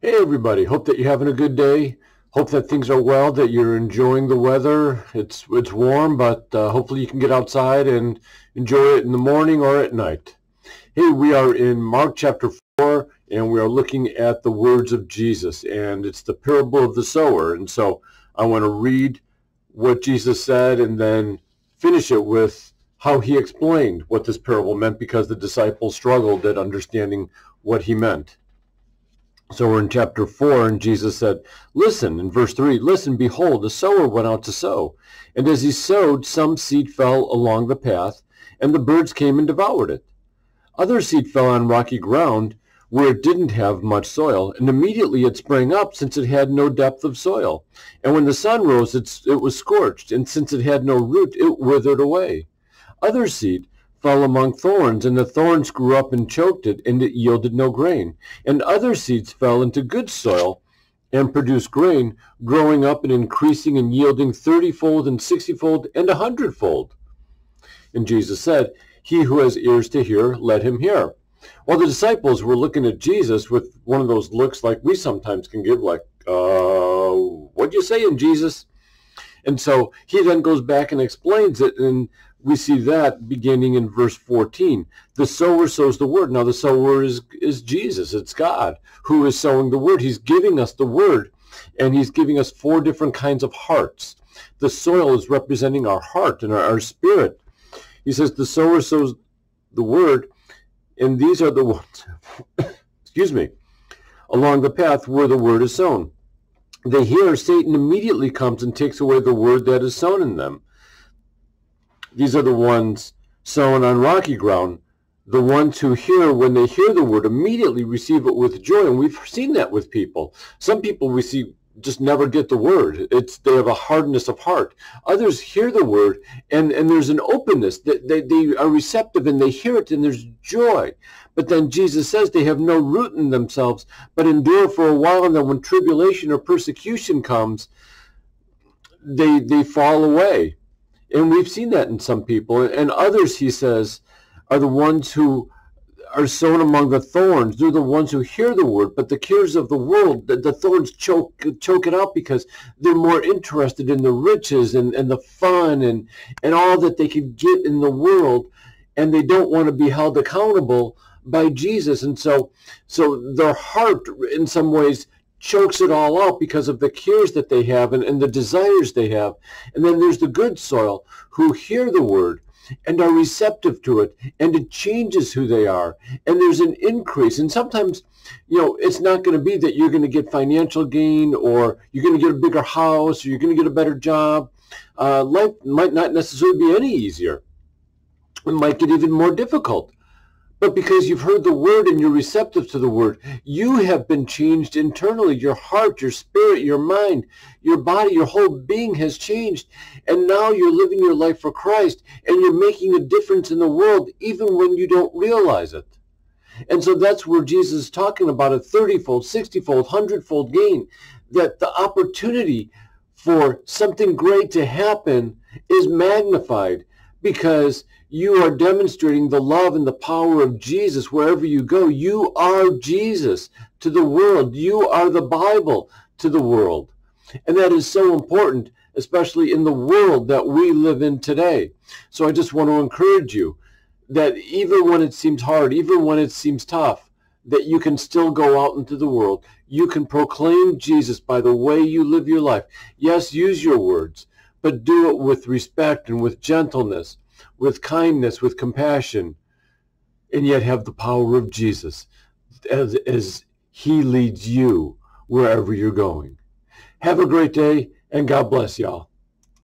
Hey everybody, hope that you're having a good day. Hope that things are well, that you're enjoying the weather. It's warm, but hopefully you can get outside and enjoy it in the morning or at night. Hey, we are in Mark chapter 4, and we are looking at the words of Jesus, and it's the parable of the sower. And so I want to read what Jesus said and then finish it with how he explained what this parable meant, because the disciples struggled at understanding what he meant. So we're in chapter 4, and Jesus said, listen, in verse 3, listen, behold, a sower went out to sow. And as he sowed, some seed fell along the path, and the birds came and devoured it. Other seed fell on rocky ground, where it didn't have much soil, and immediately it sprang up, since it had no depth of soil. And when the sun rose, it was scorched, and since it had no root, it withered away. Other seed fell among thorns, and the thorns grew up and choked it, and it yielded no grain. And other seeds fell into good soil and produced grain, growing up and increasing and yielding 30-fold and 60-fold and 100-fold. And Jesus said, he who has ears to hear, let him hear. While the disciples were looking at Jesus with one of those looks like we sometimes can give, like, what'd you say, Jesus? And so he then goes back and explains it, and we see that beginning in verse 14. The sower sows the word. Now the sower is Jesus. It's God who is sowing the word. He's giving us the word, and he's giving us 4 different kinds of hearts. The soil is representing our heart and our spirit. He says the sower sows the word, and these are the ones, excuse me, along the path where the word is sown. They hear, Satan immediately comes and takes away the word that is sown in them. These are the ones sown on rocky ground. The ones who hear, when they hear the word, immediately receive it with joy. And we've seen that with people. Some people we see just never get the word. They have a hardness of heart. Others hear the word, and there's an openness. They are receptive, and they hear it, and there's joy. But then Jesus says they have no root in themselves, but endure for a while, and then when tribulation or persecution comes, they fall away. And we've seen that in some people. And others, he says, are the ones who are sown among the thorns. They're the ones who hear the word, but the cares of the world, the thorns choke it out, because they're more interested in the riches and the fun and all that they can get in the world, and they don't want to be held accountable by Jesus. And so their heart, in some ways, chokes it all out because of the cares that they have and the desires they have. And then there's the good soil who hear the word and are receptive to it, and it changes who they are, and there's an increase. And sometimes, it's not going to be that you're going to get financial gain, or you're going to get a bigger house, or you're going to get a better job. Life might not necessarily be any easier. It might get even more difficult. But because you've heard the word and you're receptive to the word, you have been changed internally. Your heart, your spirit, your mind, your body, your whole being has changed. And now you're living your life for Christ, and you're making a difference in the world, even when you don't realize it. And so that's where Jesus is talking about a 30-fold, 60-fold, 100-fold gain, that the opportunity for something great to happen is magnified, because you are demonstrating the love and the power of Jesus wherever you go. You are Jesus to the world. You are the Bible to the world. And that is so important, especially in the world that we live in today. So I just want to encourage you that even when it seems hard, even when it seems tough, that you can still go out into the world. You can proclaim Jesus by the way you live your life. Yes, use your words, but do it with respect and with gentleness, with kindness, with compassion, and yet have the power of Jesus as he leads you wherever you're going. Have a great day, and God bless y'all.